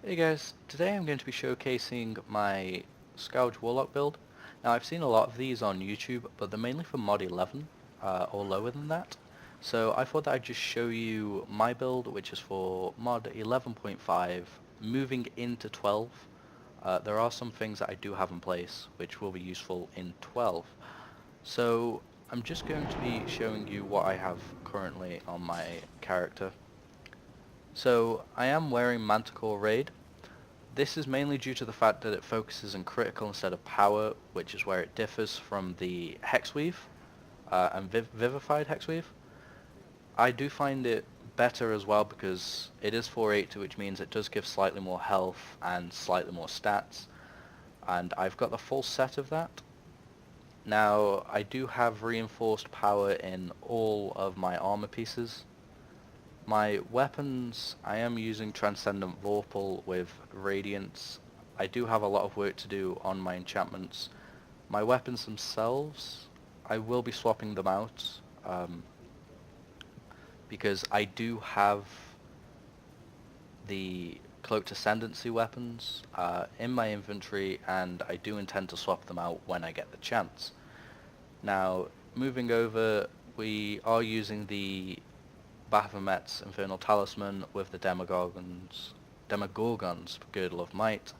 Hey guys, today I'm going to be showcasing my Scourge Warlock build. Now I've seen a lot of these on YouTube, but they're mainly for mod 11 or lower than that. So I thought that I'd just show you my build, which is for mod 11.5, moving into 12. There are some things that I do have in place, which will be useful in 12. So I'm just going to be showing you what I have currently on my character. So I am wearing Manticore Raid. This is mainly due to the fact that it focuses on critical instead of power, which is where it differs from the Hexweave and Vivified Hexweave. I do find it better as well because it is 480, which means it does give slightly more health and slightly more stats, and I've got the full set of that. Now, I do have reinforced power in all of my armor pieces. My weapons, I am using Transcendent Vorpal with Radiance. I do have a lot of work to do on my enchantments. My weapons themselves, I will be swapping them out because I do have the Cloaked Ascendancy weapons in my inventory, and I do intend to swap them out when I get the chance. Now, moving over, we are using the Baphomet's Infernal Talisman with the Demogorgon's Girdle of Might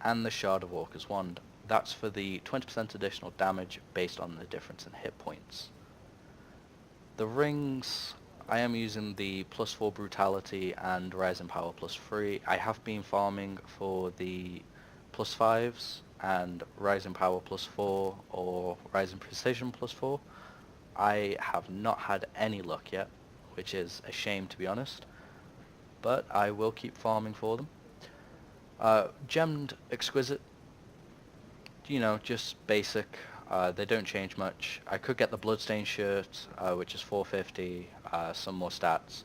and the Shard of Orca's Wand. That's for the 20% additional damage based on the difference in hit points. The rings, I am using the +4 Brutality and Rising Power +3. I have been farming for the +5s and Rising Power +4 or Rising Precision +4. I have not had any luck yet, which is a shame to be honest, but I will keep farming for them. Gemmed Exquisite, you know, just basic. They don't change much. I could get the Bloodstained shirt, which is 450, some more stats,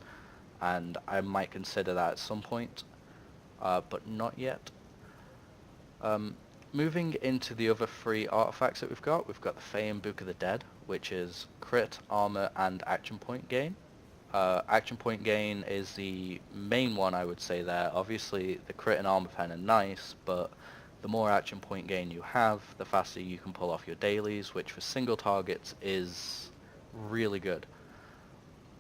and I might consider that at some point, but not yet. Moving into the other three artifacts that we've got the Fey and Book of the Dead, which is crit, armor, and action point gain. Action point gain is the main one, I would say there. Obviously the crit and armor pen are nice, but the more action point gain you have, the faster you can pull off your dailies, which for single targets is really good.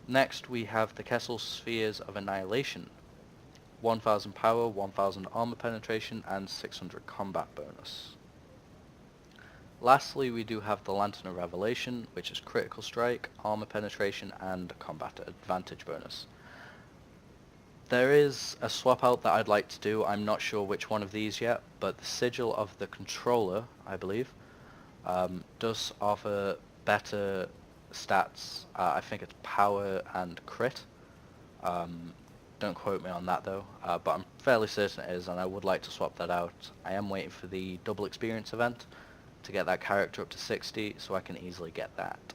Next we have the Kessel Spheres of Annihilation. 1000 power, 1000 armor penetration, and 600 combat bonus. Lastly, we do have the Lantern of Revelation, which is critical strike, armor penetration, and combat advantage bonus. There is a swap out that I'd like to do. I'm not sure which one of these yet, but the Sigil of the Controller, I believe, does offer better stats. I think it's power and crit. Don't quote me on that though, but I'm fairly certain it is, and I would like to swap that out. I am waiting for the double experience event to get that character up to 60, so I can easily get that.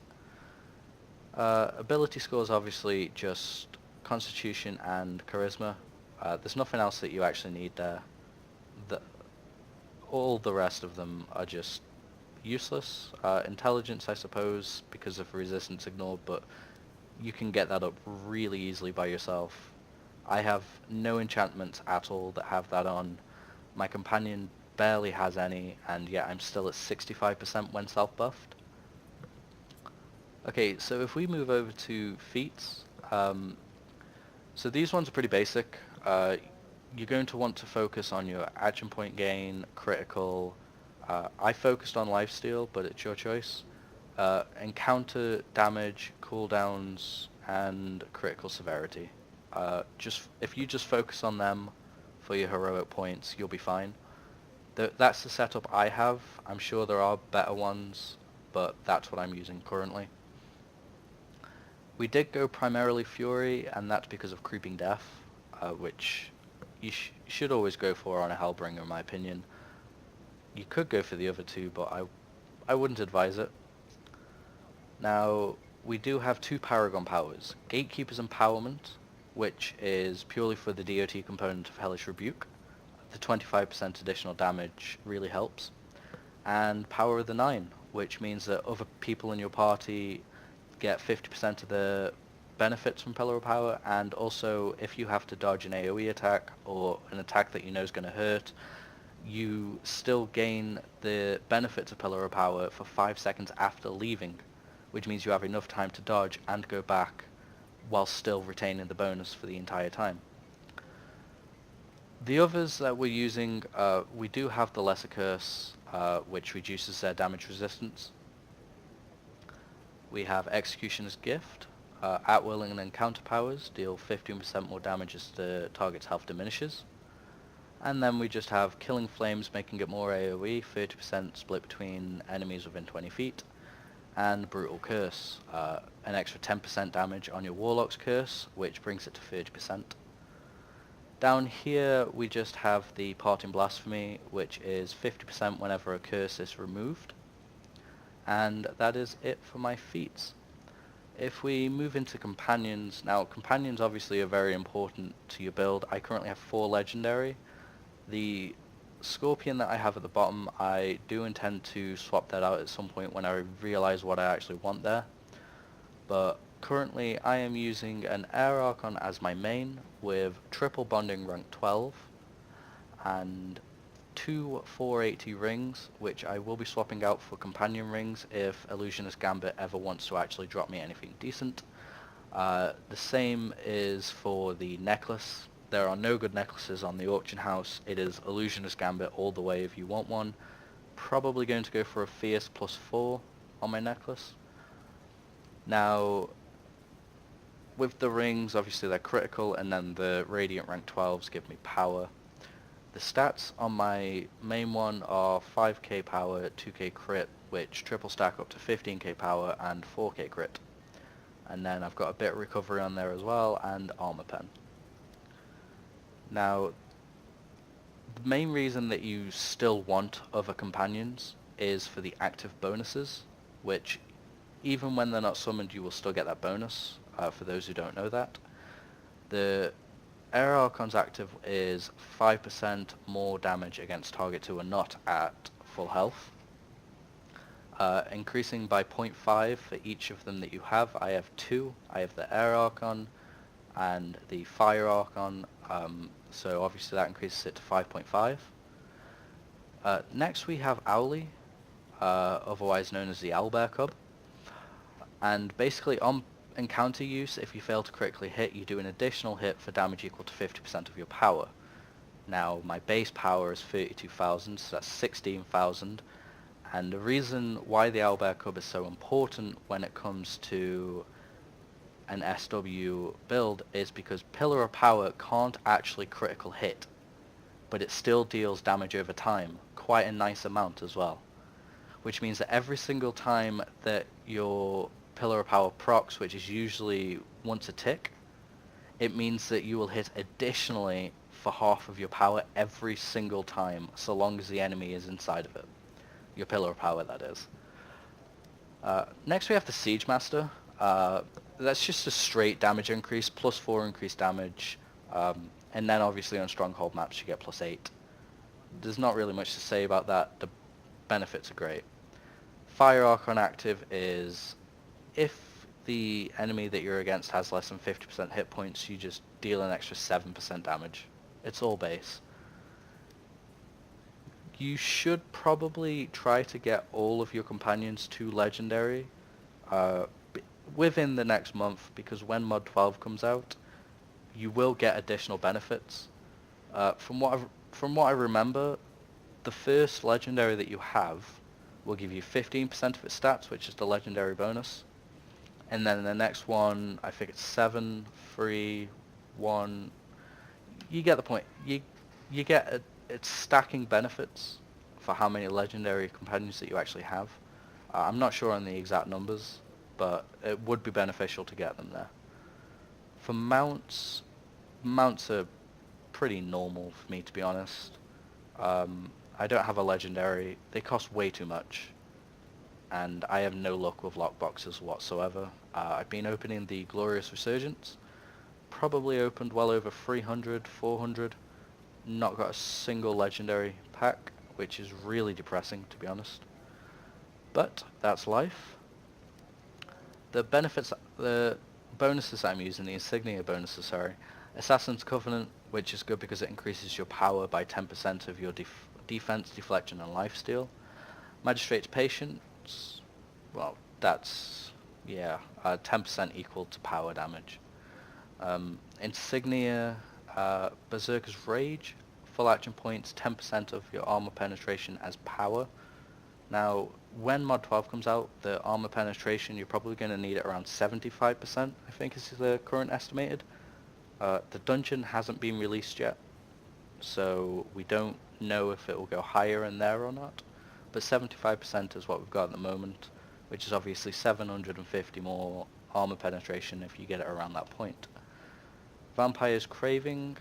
Ability scores obviously just Constitution and Charisma. There's nothing else that you actually need there. All the rest of them are just useless. Intelligence, I suppose, because of resistance ignored, but you can get that up really easily by yourself. I have no enchantments at all that have that on. My companion barely has any, and yet I'm still at 65% when self-buffed. Okay, so if we move over to feats, so these ones are pretty basic. You're going to want to focus on your action point gain, critical. I focused on lifesteal, but it's your choice. Encounter damage, cooldowns, and critical severity. If you just focus on them for your heroic points, you'll be fine. That's the setup I have. I'm sure there are better ones, but that's what I'm using currently. We did go primarily Fury, and that's because of Creeping Death, which you should always go for on a Hellbringer in my opinion. You could go for the other two, but I wouldn't advise it. Now, we do have two Paragon powers. Gatekeeper's Empowerment, which is purely for the DOT component of Hellish Rebuke. The 25% additional damage really helps. And Power of the Nine, which means that other people in your party get 50% of the benefits from Pillar of Power, and also if you have to dodge an AoE attack or an attack that you know is going to hurt, you still gain the benefits of Pillar of Power for 5 seconds after leaving, which means you have enough time to dodge and go back while still retaining the bonus for the entire time. The others that we're using, we do have the Lesser Curse, which reduces their damage resistance. We have Executioner's Gift. At will and encounter powers deal 15% more damage as the target's health diminishes. And then we just have Killing Flames, making it more AoE, 30% split between enemies within 20 feet. And Brutal Curse, an extra 10% damage on your Warlock's Curse, which brings it to 30%. Down here we just have the Parting Blasphemy, which is 50% whenever a curse is removed. And that is it for my feats. If we move into companions, now companions obviously are very important to your build. I currently have 4 legendary. The Scorpion that I have at the bottom, I do intend to swap that out at some point when I realize what I actually want there. But currently I am using an Air Archon as my main with triple bonding rank 12 and 2 480 rings, which I will be swapping out for companion rings if Illusionist Gambit ever wants to actually drop me anything decent. The same is for the necklace. There are no good necklaces on the auction house. It is Illusionist Gambit all the way if you want one. Probably going to go for a Fierce +4 on my necklace. Now, with the rings, obviously they're critical, and then the Radiant rank 12s give me power. The stats on my main one are 5k power, 2k crit, which triple stack up to 15k power and 4k crit. And then I've got a bit of recovery on there as well, and armor pen. Now, the main reason that you still want other companions is for the active bonuses, which even when they're not summoned you will still get that bonus, for those who don't know that. The Air Archon's active is 5% more damage against targets who are not at full health, increasing by 0.5 for each of them that you have. I have 2. I have the Air Archon and the Fire Archon, so obviously that increases it to 5.5. Next we have Owly, otherwise known as the Owlbear Cub, and basically on encounter use, if you fail to critically hit, you do an additional hit for damage equal to 50% of your power. Now, my base power is 32,000, so that's 16,000, and the reason why the Owlbear Cub is so important when it comes to an SW build is because Pillar of Power can't actually critical hit, but it still deals damage over time, quite a nice amount as well, which means that every single time that your Pillar of Power procs, which is usually once a tick, it means that you will hit additionally for half of your power every single time, so long as the enemy is inside of it. Your Pillar of Power, that is. Next we have the Siege Master. That's just a straight damage increase, +4 increased damage, and then obviously on Stronghold maps you get +8. There's not really much to say about that. The benefits are great. Fire Archon active is if the enemy that you're against has less than 50% hit points, you just deal an extra 7% damage. It's all base. You should probably try to get all of your companions to legendary within the next month, because when Mod 12 comes out, you will get additional benefits. From what I remember, the first legendary that you have will give you 15% of its stats, which is the legendary bonus. And then the next one, I think it's 7, 3, 1. You get the point. You get it's stacking benefits for how many legendary companions that you actually have. I'm not sure on the exact numbers, but it would be beneficial to get them there. For mounts are pretty normal for me, to be honest. I don't have a legendary. They cost way too much, and I have no luck with lockboxes whatsoever. I've been opening the Glorious Resurgence, probably opened well over 300, 400, not got a single legendary pack, which is really depressing, to be honest. But that's life. The benefits, the bonuses I'm using, the insignia bonuses, sorry. Assassin's Covenant, which is good because it increases your power by 10% of your defense, deflection, and lifesteal. Magistrate's Patience, well, that's, yeah, 10% equal to power damage. Insignia, Berserker's Rage, full action points, 10% of your armor penetration as power. Now, when Mod 12 comes out, the armor penetration, you're probably going to need it around 75%, I think is the current estimated. The dungeon hasn't been released yet, so we don't know if it will go higher in there or not. But 75% is what we've got at the moment, which is obviously 750 more armor penetration if you get it around that point. Vampire's Craving,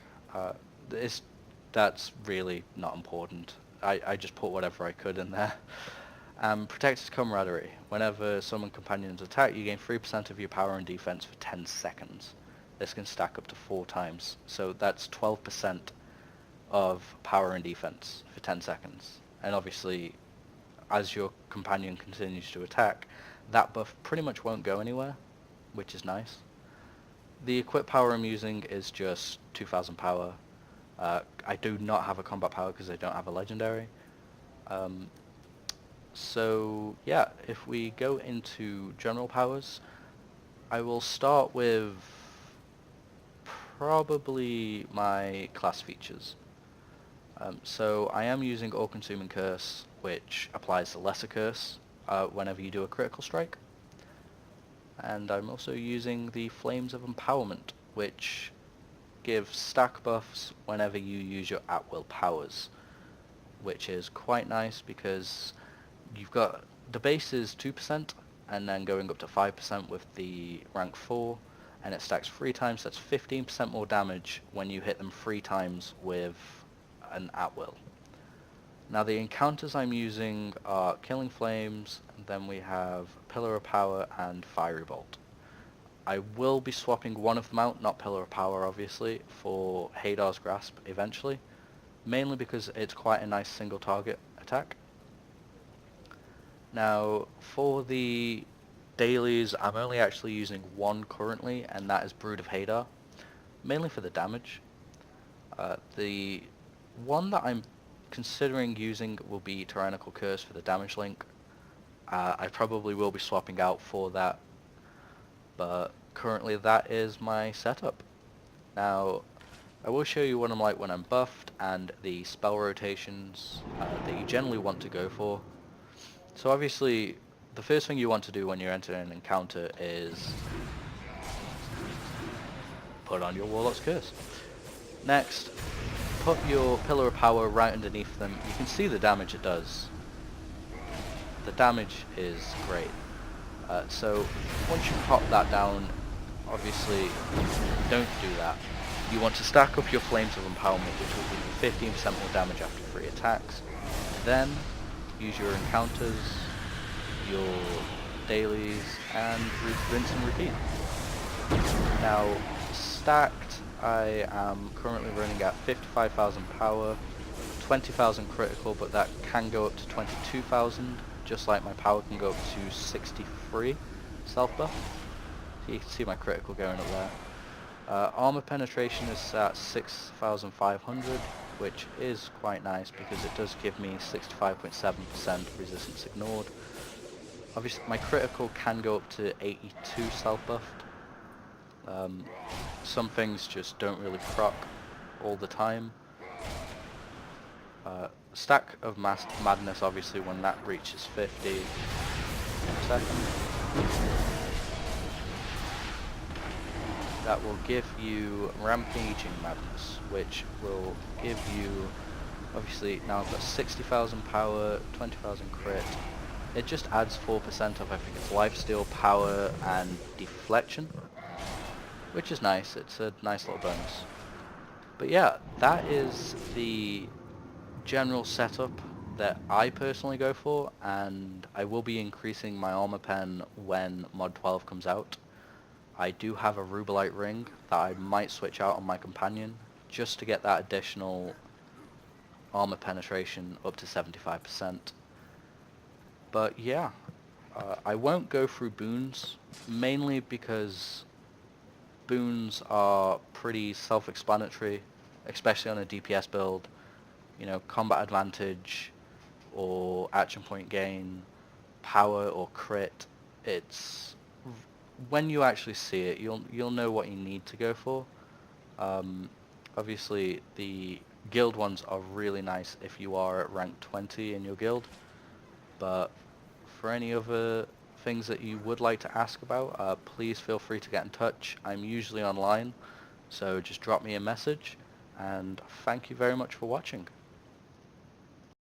that's really not important. I just put whatever I could in there. Protector's Camaraderie. Whenever summon companions attack, you gain 3% of your power and defense for 10 seconds. This can stack up to 4 times, so that's 12% of power and defense for 10 seconds. And obviously, as your companion continues to attack, that buff pretty much won't go anywhere, which is nice. The equip power I'm using is just 2000 power. I do not have a combat power because I don't have a legendary. So yeah, if we go into general powers, I will start with probably my class features. So I am using All-Consuming Curse, which applies the Lesser Curse whenever you do a critical strike. And I'm also using the Flames of Empowerment, which give stack buffs whenever you use your at-will powers, which is quite nice because you've got the base is 2% and then going up to 5% with the rank 4, and it stacks 3 times. That's 15% more damage when you hit them 3 times with an at-will. Now the encounters I'm using are Killing Flames, and then we have Pillar of Power and Fiery Bolt. I will be swapping one of them out, not Pillar of Power obviously, for Hadar's Grasp eventually, mainly because it's quite a nice single target attack. Now for the dailies, I'm only actually using one currently, and that is Brood of Hadar, mainly for the damage. The one that I'm considering using will be Tyrannical Curse for the damage link. I probably will be swapping out for that, but currently that is my setup. Now I will show you what I'm like when I'm buffed and the spell rotations that you generally want to go for. So obviously the first thing you want to do when you're entering an encounter is put on your Warlock's Curse. Next, put your Pillar of Power right underneath them. You can see the damage it does. The damage is great. So once you pop that down, obviously don't do that. You want to stack up your Flames of Empowerment, which will give you 15% more damage after 3 attacks. Then use your encounters, your dailies, and rinse and repeat. Now stacked, I am currently running at 55,000 power, 20,000 critical, but that can go up to 22,000, just like my power can go up to 63 self buff. So you can see my critical going up there. Armor penetration is at 6,500, which is quite nice because it does give me 65.7% resistance ignored. Obviously my critical can go up to 82 self buffed. Some things just don't really proc all the time. Stack of Madness, obviously when that reaches 50 in a second. That will give you Rampaging Madness, which will give you, obviously now I've got 60,000 power, 20,000 crit. It just adds 4% of, I think it's lifesteal, power and deflection, which is nice. It's a nice little bonus. But yeah, that is the general setup that I personally go for, and I will be increasing my armor pen when Mod 12 comes out. I do have a Rubelite ring that I might switch out on my companion just to get that additional armor penetration up to 75%. But yeah, I won't go through boons, mainly because boons are pretty self-explanatory, especially on a DPS build. You know, combat advantage or action point gain, power or crit. It's when you actually see it, you'll know what you need to go for. Obviously, the guild ones are really nice if you are at rank 20 in your guild, but for any other things that you would like to ask about, please feel free to get in touch. I'm usually online, so just drop me a message, and thank you very much for watching.